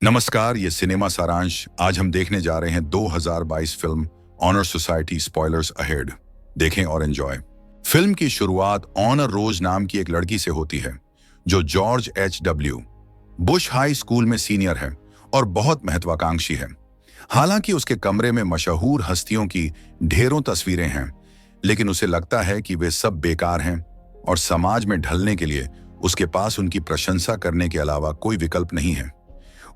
नमस्कार, ये सिनेमा सारांश। आज हम देखने जा रहे हैं 2022 film Honor Society spoilers ahead. देखें और एंजॉय। फिल्म की शुरुआत ऑनर रोज नाम की एक लड़की से होती है जो George H.W. Bush high school में सीनियर है और बहुत महत्वाकांक्षी है। हालांकि उसके कमरे में मशहूर हस्तियों की ढेरों तस्वीरें हैं, लेकिन उसे लगता है कि वे सब बेकार हैं और समाज में ढलने के लिए उसके पास उनकी प्रशंसा करने के अलावा कोई विकल्प नहीं है।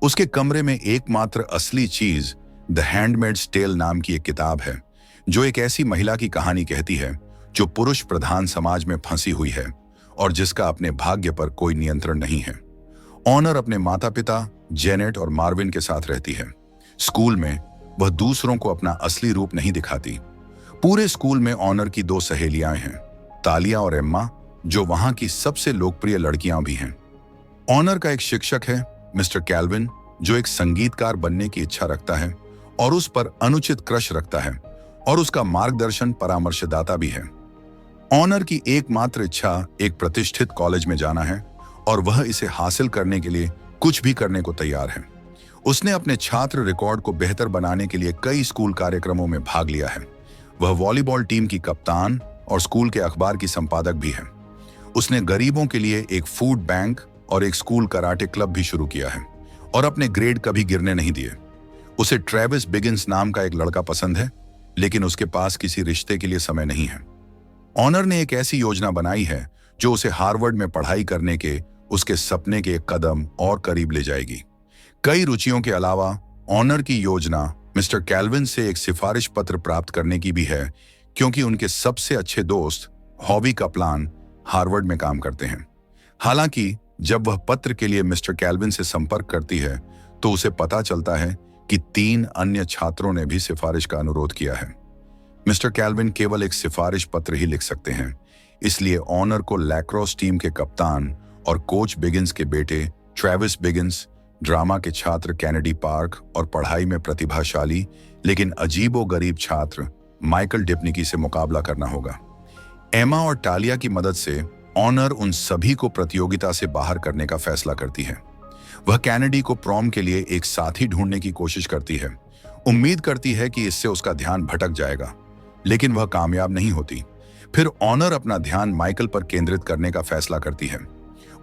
उसके कमरे में एकमात्र असली चीज द हैंडमेड्स टेल नाम की एक किताब है, जो एक ऐसी महिला की कहानी कहती है जो पुरुष प्रधान समाज में फंसी हुई है और जिसका अपने भाग्य पर कोई नियंत्रण नहीं है। ऑनर अपने माता पिता जेनेट और मार्विन के साथ रहती है। स्कूल में वह दूसरों को अपना असली रूप नहीं दिखाती। पूरे स्कूल में ऑनर की दो सहेलियां हैं, तालिया और एम्मा, जो वहां की सबसे लोकप्रिय लड़कियां भी हैं। ऑनर का एक शिक्षक है मिस्टर कैल्विन, जो एक संगीतकार बनने की इच्छा रखता है और उस पर अनुचित क्रश रखता है और उसका मार्गदर्शन परामर्शदाता भी है। ऑनर की एकमात्र इच्छा एक प्रतिष्ठित कॉलेज में जाना है और वह इसे हासिल करने के लिए कुछ भी करने को तैयार है। उसने अपने छात्र रिकॉर्ड को बेहतर बनाने के लिए कई स्कूल कार्यक्रमों में भाग लिया है। वह वॉलीबॉल टीम की कप्तान और स्कूल के अखबार की संपादक भी है। उसने गरीबों के लिए एक फूड बैंक और एक स्कूल कराटे क्लब भी शुरू किया है और अपने ग्रेड कभी गिरने नहीं दिए। उसे ट्रेविस बिगिंस नाम का एक लड़का पसंद है, लेकिन उसके पास किसी रिश्ते के लिए समय नहीं है। ऑनर ने एक ऐसी योजना बनाई है जो उसे हार्वर्ड में पढ़ाई करने के उसके सपने के एक कदम और करीब ले जाएगी। कई रुचियों के अलावा ऑनर की योजना मिस्टर कैल्विन से एक सिफारिश पत्र प्राप्त करने की भी है, क्योंकि उनके सबसे अच्छे दोस्त हॉवी कपलान हार्वर्ड में काम करते हैं। हालांकि जब वह पत्र के लिए मिस्टर कैल्विन से संपर्क करती है तो उसे पता चलता है कि 3 अन्य छात्रों ने भी सिफारिश का अनुरोध किया है। मिस्टर कैल्विन केवल एक सिफारिश पत्र ही लिख सकते हैं, इसलिए ऑनर को लैक्रोस टीम के कप्तान और कोच बिगिंस के बेटे ट्रेविस बिगिंस, ड्रामा के छात्र कैनेडी पार्क और पढ़ाई में प्रतिभाशाली लेकिन अजीबोगरीब छात्र माइकल डिपनिकी से मुकाबला करना होगा। एमा और टालिया की मदद से ऑनर उन सभी को प्रतियोगिता से बाहर करने का फैसला करती है। वह कैनेडी को प्रॉम के लिए एक साथी ढूंढने की कोशिश करती है, उम्मीद करती है कि इससे उसका ध्यान भटक जाएगा, लेकिन वह कामयाब नहीं होती। फिर ऑनर अपना ध्यान माइकल पर केंद्रित करने का फैसला करती है।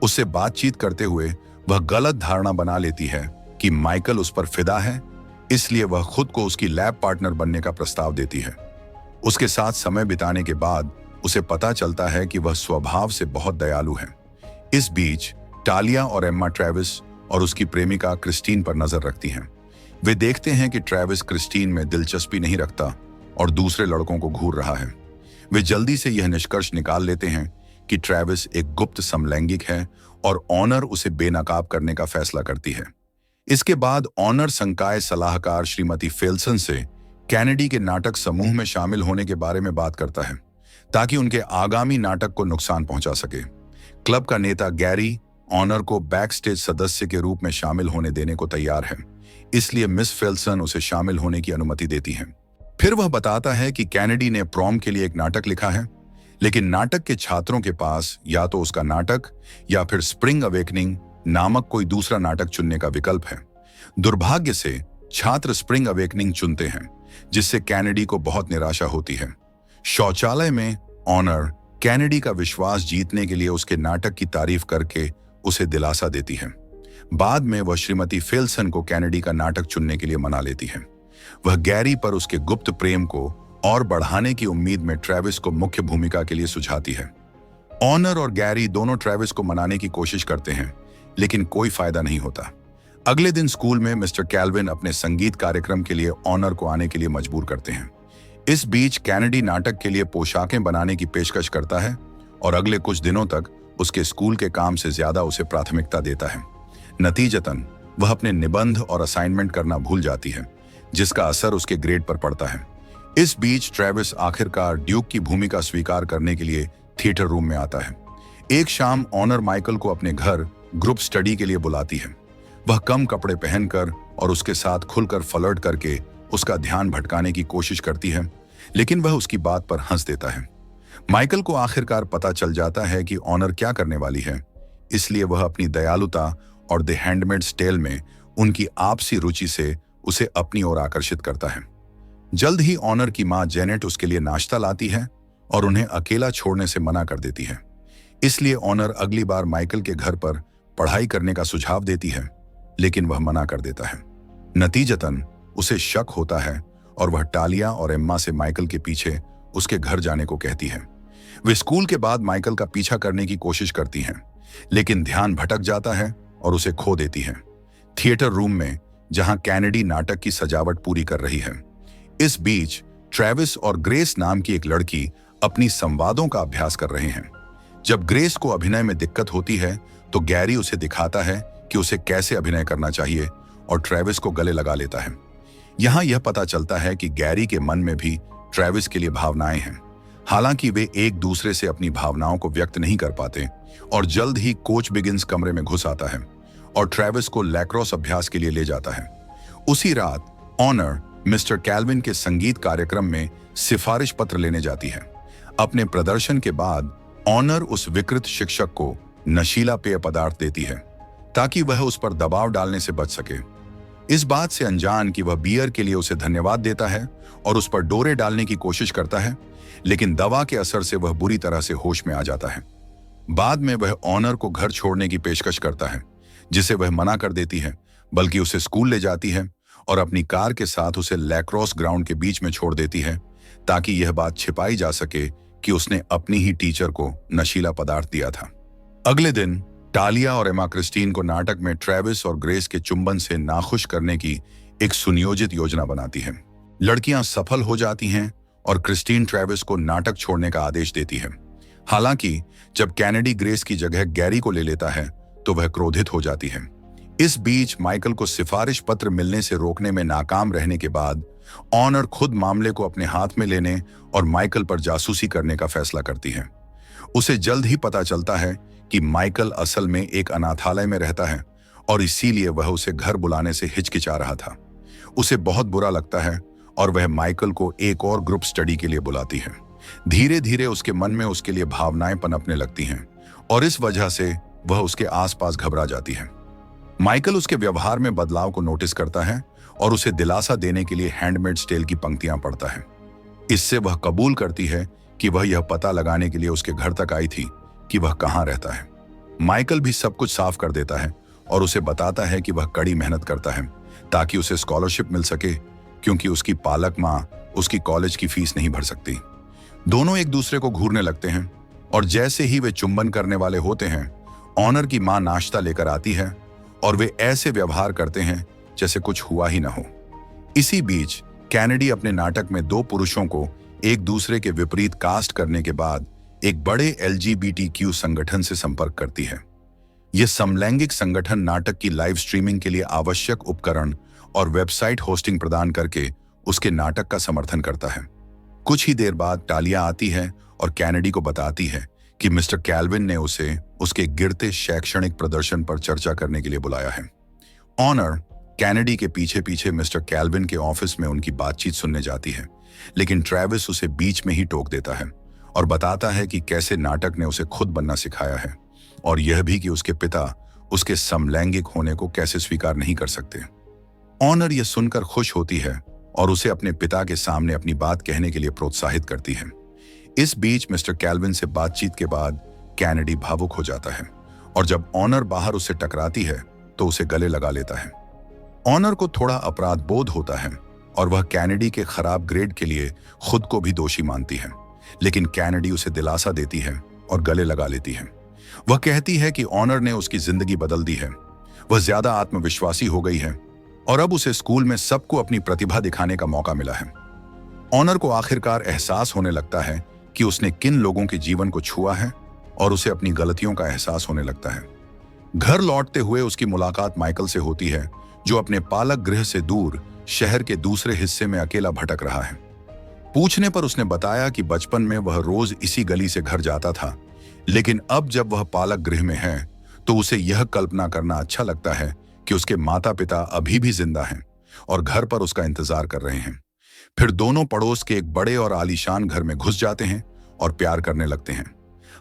उससे बातचीत करते हुए वह गलत धारणा बना लेती है कि माइकल उस पर फिदा है, इसलिए वह खुद को उसकी लैब पार्टनर बनने का प्रस्ताव देती है। उसके साथ समय बिताने के बाद उसे पता चलता है कि वह स्वभाव से बहुत दयालु है। इस बीच टालिया और एम्मा ट्रेविस और उसकी प्रेमिका क्रिस्टीन पर नजर रखती हैं। वे देखते हैं कि ट्रेविस क्रिस्टीन में दिलचस्पी नहीं रखता और दूसरे लड़कों को घूर रहा है। वे जल्दी से यह निष्कर्ष निकाल लेते हैं कि ट्रेविस एक गुप्त समलैंगिक है और ऑनर उसे बेनकाब करने का फैसला करती है। इसके बाद ऑनर संकाय सलाहकार श्रीमती फेल्सन से कैनेडी के नाटक समूह में शामिल होने के बारे में बात करता है, ताकि उनके आगामी नाटक को नुकसान पहुंचा सके। क्लब का नेता गैरी ऑनर को बैक स्टेज सदस्य के रूप में शामिल होने देने को तैयार है, इसलिए मिस फेल्सन उसे शामिल होने की अनुमति देती हैं। फिर वह बताता है कि कैनेडी ने प्रॉम के लिए एक नाटक लिखा है, लेकिन नाटक के छात्रों के पास या तो उसका नाटक या फिर स्प्रिंग अवेकनिंग नामक कोई दूसरा नाटक चुनने का विकल्प है। दुर्भाग्य से छात्र स्प्रिंग अवेकनिंग चुनते हैं, जिससे कैनेडी को बहुत निराशा होती है। शौचालय में ऑनर कैनेडी का विश्वास जीतने के लिए उसके नाटक की तारीफ करके उसे दिलासा देती है। बाद में वह श्रीमती फेल्सन को कैनेडी का नाटक चुनने के लिए मना लेती है। वह गैरी पर उसके गुप्त प्रेम को और बढ़ाने की उम्मीद में ट्रेविस को मुख्य भूमिका के लिए सुझाती है। ऑनर और गैरी दोनों ट्रेविस को मनाने की कोशिश करते हैं, लेकिन कोई फायदा नहीं होता। अगले दिन स्कूल में मिस्टर कैल्विन अपने संगीत कार्यक्रम के लिए ऑनर को आने के लिए मजबूर करते हैं। इस बीच कैनेडी नाटक के लिए पोशाकें बनाने की पेशकश करता है और अगले कुछ दिनों तक उसके स्कूल के काम से ज्यादा उसे प्राथमिकता देता है। नतीजतन वह अपने निबंध और असाइनमेंट करना भूल जाती है, जिसका असर उसके ग्रेड पर पड़ता है। इस बीच ट्रेविस आखिरकार ड्यूक की भूमिका स्वीकार करने के लिए थिएटर रूम में आता है। एक शाम ऑनर माइकल को अपने घर ग्रुप स्टडी के लिए बुलाती है। वह कम कपड़े पहनकर और उसके साथ खुलकर फ्लर्ट करके उसका ध्यान भटकाने की कोशिश करती है, लेकिन वह उसकी बात पर हंस देता है। माइकल को आखिरकार पता चल जाता है कि ऑनर क्या करने वाली है, इसलिए वह अपनी दयालुता और द हैंडमेड्स टेल में उनकी आपसी रुचि से उसे अपनी ओर आकर्षित करता है। जल्द ही ऑनर की मां जेनेट उसके लिए नाश्ता लाती है और उन्हें अकेला छोड़ने से मना कर देती है। इसलिए ऑनर अगली बार माइकल के घर पर पढ़ाई करने का सुझाव देती है, लेकिन वह मना कर देता है। नतीजतन उसे शक होता है और वह टालिया और एम्मा से माइकल के पीछे उसके घर जाने को कहती है। वे स्कूल के बाद माइकल का पीछा करने की कोशिश करती हैं, लेकिन ध्यान भटक जाता है और उसे खो देती है। थिएटर रूम में जहां कैनेडी नाटक की सजावट पूरी कर रही है, इस बीच ट्रेविस और ग्रेस नाम की एक लड़की अपनी संवादों का अभ्यास कर रहे हैं। जब ग्रेस को अभिनय में दिक्कत होती है तो गैरी उसे दिखाता है कि उसे कैसे अभिनय करना चाहिए और ट्रेविस को गले लगा लेता है। यहां यह पता चलता है कि गैरी के मन में भी ट्रेविस के लिए भावनाएं हैं। हालांकि वे एक दूसरे से अपनी भावनाओं को व्यक्त नहीं कर पाते और जल्द ही कोच बिगिंस कमरे में घुस आता है और ट्रेविस को लैक्रोस अभ्यास के लिए ले जाता है। उसी रात ऑनर मिस्टर कैल्विन के संगीत कार्यक्रम में सिफारिश पत्र लेने जाती है। अपने प्रदर्शन के बाद ऑनर उस विकृत शिक्षक को नशीला पेय पदार्थ देती है ताकि वह उस पर दबाव डालने से बच सके। इस बात से अनजान कि वह बियर के लिए उसे धन्यवाद देता है और उस पर डोरे डालने की कोशिश करता है, लेकिन दवा के असर से वह बुरी तरह से होश में आ जाता है। बाद में वह ऑनर को घर छोड़ने की पेशकश करता है, जिसे वह मना कर देती है, बल्कि उसे स्कूल ले जाती है और अपनी कार के साथ उसे लैक्रोस ग्राउंड के बीच में छोड़ देती है ताकि यह बात छिपाई जा सके कि उसने अपनी ही टीचर को नशीला पदार्थ दिया था। अगले दिन टालिया और एमा क्रिस्टीन को नाटक में ट्रेविस और ग्रेस के चुंबन से नाखुश करने की एक सुनियोजित योजना बनाती है। लड़कियां सफल हो जाती हैं और क्रिस्टीन ट्रेविस को नाटक छोड़ने का आदेश देती है। हालांकि जब कैनेडी ग्रेस की जगह गैरी को ले लेता है तो वह क्रोधित हो जाती है। इस बीच माइकल को सिफारिश पत्र मिलने से रोकने में नाकाम रहने के बाद ऑनर खुद मामले को अपने हाथ में लेने और माइकल पर जासूसी करने का फैसला करती है। उसे जल्द ही पता चलता है कि माइकल असल में एक अनाथालय में रहता है और इसीलिए वह उसे घर बुलाने से हिचकिचा रहा था। उसे बहुत बुरा लगता है और वह माइकल को एक और ग्रुप स्टडी के लिए बुलाती है। धीरे धीरे उसके मन में उसके लिए भावनाएं पनपने लगती हैं और इस वजह से वह उसके आसपास घबरा जाती है। माइकल उसके व्यवहार में बदलाव को नोटिस करता है और उसे दिलासा देने के लिए हैंडमेड स्टेल की पंक्तियां पढ़ता है। इससे वह कबूल करती है कि वह यह पता लगाने के लिए उसके घर तक आई थी कि वह कहां रहता है। माइकल भी सब कुछ साफ कर देता है और उसे बताता है कि वह कड़ी मेहनत करता है ताकि उसे स्कॉलरशिप मिल सके, क्योंकि उसकी पालक मां उसकी कॉलेज की फीस नहीं भर सकती। दोनों एक दूसरे को घूरने लगते हैं और जैसे ही वे चुंबन करने वाले होते हैं, ऑनर की मां नाश्ता लेकर आती है और वे ऐसे व्यवहार करते हैं जैसे कुछ हुआ ही ना हो। इसी बीच कैनेडी अपने नाटक में दो पुरुषों को एक दूसरे के विपरीत कास्ट करने के बाद एक बड़े LGBTQ संगठन से संपर्क करती है। यह समलैंगिक संगठन नाटक की लाइव स्ट्रीमिंग के लिए आवश्यक उपकरण और वेबसाइट होस्टिंग प्रदान करके उसके नाटक का समर्थन करता है। कुछ ही देर बाद टालिया आती है और कैनेडी को बताती है कि मिस्टर कैल्विन ने उसे उसके गिरते शैक्षणिक प्रदर्शन पर चर्चा करने के लिए बुलाया है। ऑनर कैनेडी के पीछे पीछे मिस्टर कैल्विन के ऑफिस में उनकी बातचीत सुनने जाती है, लेकिन ट्रेविस उसे बीच में ही टोक देता है और बताता है कि कैसे नाटक ने उसे खुद बनना सिखाया है और यह भी कि उसके पिता उसके समलैंगिक होने को कैसे स्वीकार नहीं कर सकते। ऑनर यह सुनकर खुश होती है और उसे अपने पिता के सामने अपनी बात कहने के लिए प्रोत्साहित करती है। इस बीच मिस्टर कैल्विन से बातचीत के बाद कैनेडी भावुक हो जाता है और जब ऑनर बाहर उससे टकराती है तो उसे गले लगा लेता है। ऑनर को थोड़ा अपराध बोध होता है और वह कैनेडी के खराब ग्रेड के लिए खुद को भी दोषी मानती है, लेकिन कैनेडी उसे दिलासा देती है और गले लगा लेती है। वह कहती है कि ऑनर ने उसकी जिंदगी बदल दी है, वह ज्यादा आत्मविश्वासी हो गई है और अब उसे स्कूल में सबको अपनी प्रतिभा दिखाने का मौका मिला है। ऑनर को आखिरकार एहसास होने लगता है कि उसने किन लोगों के जीवन को छुआ है और उसे अपनी गलतियों का एहसास होने लगता है। घर लौटते हुए उसकी मुलाकात माइकल से होती है, जो अपने पालक गृह से दूर शहर के दूसरे हिस्से में अकेला भटक रहा है। पूछने पर उसने बताया कि बचपन में वह रोज इसी गली से घर जाता था, लेकिन अब जब वह पालक गृह में है तो उसे यह कल्पना करना अच्छा लगता है कि उसके माता पिता अभी भी जिंदा हैं और घर पर उसका इंतजार कर रहे हैं। फिर दोनों पड़ोस के एक बड़े और आलीशान घर में घुस जाते हैं और प्यार करने लगते हैं।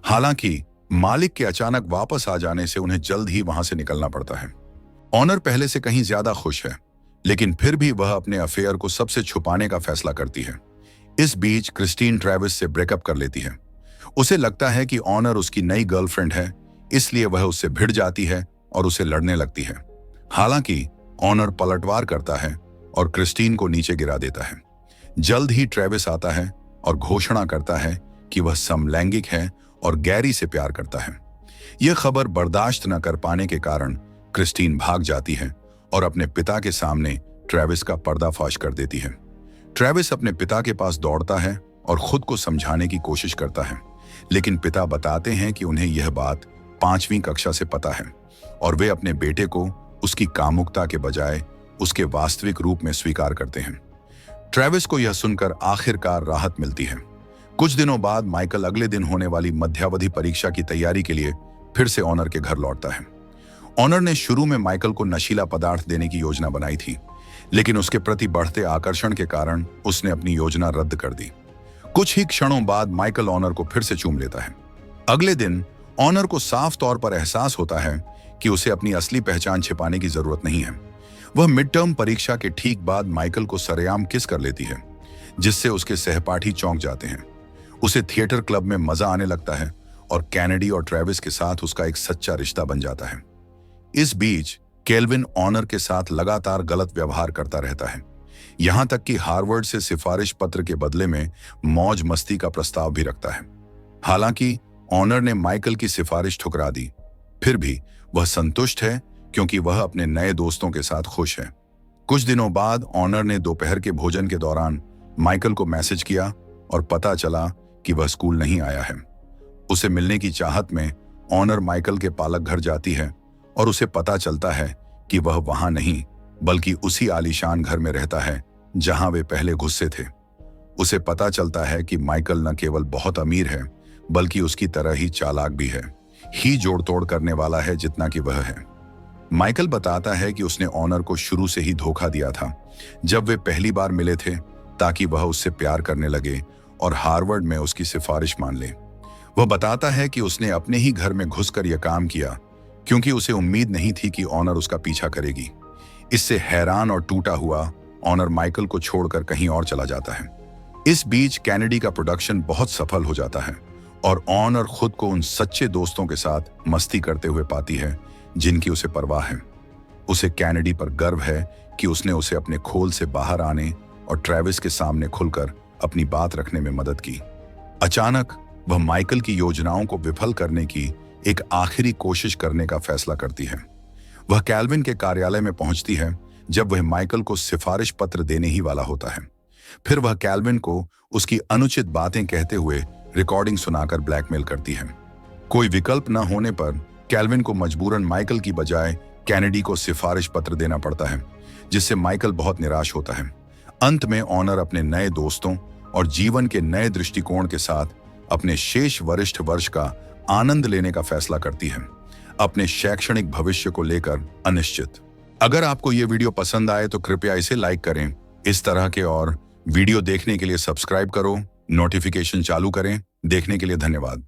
हालांकि मालिक के अचानक वापस आ जाने से उन्हें जल्द ही वहां से निकलना पड़ता है। ऑनर पहले से कहीं ज्यादा खुश है, लेकिन फिर भी वह अपने अफेयर को सबसे छुपाने का फैसला करती है। इस बीच क्रिस्टीन ट्रेविस से ब्रेकअप कर लेती है। उसे लगता है कि ऑनर उसकी नई गर्लफ्रेंड है, इसलिए वह उससे भिड़ जाती है और उसे लड़ने लगती है। हालांकि ऑनर पलटवार करता है और क्रिस्टीन को नीचे गिरा देता है। जल्द ही ट्रेविस आता है और घोषणा करता है कि वह समलैंगिक है और गैरी से प्यार करता है। यह खबर बर्दाश्त न कर पाने के कारण क्रिस्टीन भाग जाती है और अपने पिता के सामने ट्रेविस का पर्दाफाश कर देती है। ट्रेविस अपने पिता के पास दौड़ता है और खुद को समझाने की कोशिश करता है, लेकिन पिता बताते हैं कि उन्हें यह बात 5वीं कक्षा से पता है और वे अपने बेटे को उसकी कामुकता के बजाय उसके वास्तविक रूप में स्वीकार करते हैं। ट्रेविस को यह सुनकर आखिरकार राहत मिलती है। कुछ दिनों बाद माइकल अगले दिन होने वाली मध्यावधि परीक्षा की तैयारी के लिए फिर से ऑनर के घर लौटता है। ऑनर ने शुरू में माइकल को नशीला पदार्थ देने की योजना बनाई थी, लेकिन उसके प्रति बढ़ते आकर्षण के कारण उसने अपनी योजना रद्द कर दी। कुछ ही क्षणों बाद माइकल ऑनर को फिर से चूम लेता है। अगले दिन ऑनर को साफ तौर पर एहसास होता है कि उसे अपनी असली पहचान छिपाने की जरूरत नहीं है। वह मिड टर्म परीक्षा के ठीक बाद माइकल को सरेआम किस कर लेती है, जिससे उसके सहपाठी चौंक जाते हैं। उसे थिएटर क्लब में मजा आने लगता है और कैनेडी और ट्रेविस के साथ उसका एक सच्चा रिश्ता बन जाता है। इस बीच केल्विन ऑनर के साथ लगातार गलत व्यवहार करता रहता है, यहां तक कि हार्वर्ड से सिफारिश पत्र के बदले में मौज मस्ती का प्रस्ताव भी रखता है। हालांकि ऑनर ने माइकल की सिफारिश ठुकरा दी, फिर भी वह संतुष्ट है क्योंकि वह अपने नए दोस्तों के साथ खुश है। कुछ दिनों बाद ऑनर ने दोपहर के भोजन के दौरान माइकल को मैसेज किया और पता चला कि वह स्कूल नहीं आया है। उसे मिलने की चाहत में ऑनर माइकल के पालक घर जाती है और उसे पता चलता है कि वह वहां नहीं बल्कि उसी आलीशान घर में रहता है जहां वे पहले घुसे थे। उसे पता चलता है कि माइकल न केवल बहुत अमीर है बल्कि उसकी तरह ही चालाक भी है, ही जोड़ तोड़ करने वाला है जितना कि वह है। माइकल बताता है कि उसने ऑनर को शुरू से ही धोखा दिया था जब वे पहली बार मिले थे, ताकि वह उससे प्यार करने लगे और हार्वर्ड में उसकी सिफारिश मान ले। वह बताता है कि उसने अपने ही घर में घुसकर यह काम किया क्योंकि उसे उम्मीद नहीं थी कि ऑनर उसका पीछा करेगी। इससे हैरान और टूटा हुआ ऑनर माइकल को छोड़कर कहीं और चला जाता है। इस बीच कैनेडी का प्रोडक्शन बहुत सफल हो जाता है और ऑनर खुद को उन सच्चे दोस्तों के साथ मस्ती करते हुए पाती है जिनकी उसे परवाह है। उसे कैनेडी पर गर्व है कि उसने उसे अपने खोल से बाहर आने और ट्रेविस के सामने खुलकर अपनी बात रखने में मदद की। अचानक वह माइकल की योजनाओं को विफल करने की एक आखिरी कोशिश करने का फैसला करती है। वह कैल्विन के कार्यालय में पहुंचती है जब वह माइकल को सिफारिश पत्र देने ही वाला होता है। फिर वह कैल्विन को उसकी अनुचित बातें कहते हुए रिकॉर्डिंग सुनाकर ब्लैकमेल करती है। कोई विकल्प न होने पर कैल्विन को मजबूरन माइकल की बजाय कैनेडी को सिफारिश पत्र देना पड़ता है, जिससे माइकल बहुत निराश होता है। अंत में ऑनर अपने नए दोस्तों और जीवन के नए दृष्टिकोण के साथ अपने शेष वरिष्ठ वर्ष का आनंद लेने का फैसला करती है, अपने शैक्षणिक भविष्य को लेकर अनिश्चित। अगर आपको ये वीडियो पसंद आए तो कृपया इसे लाइक करें। इस तरह के और वीडियो देखने के लिए सब्सक्राइब करो, नोटिफिकेशन चालू करें। देखने के लिए धन्यवाद।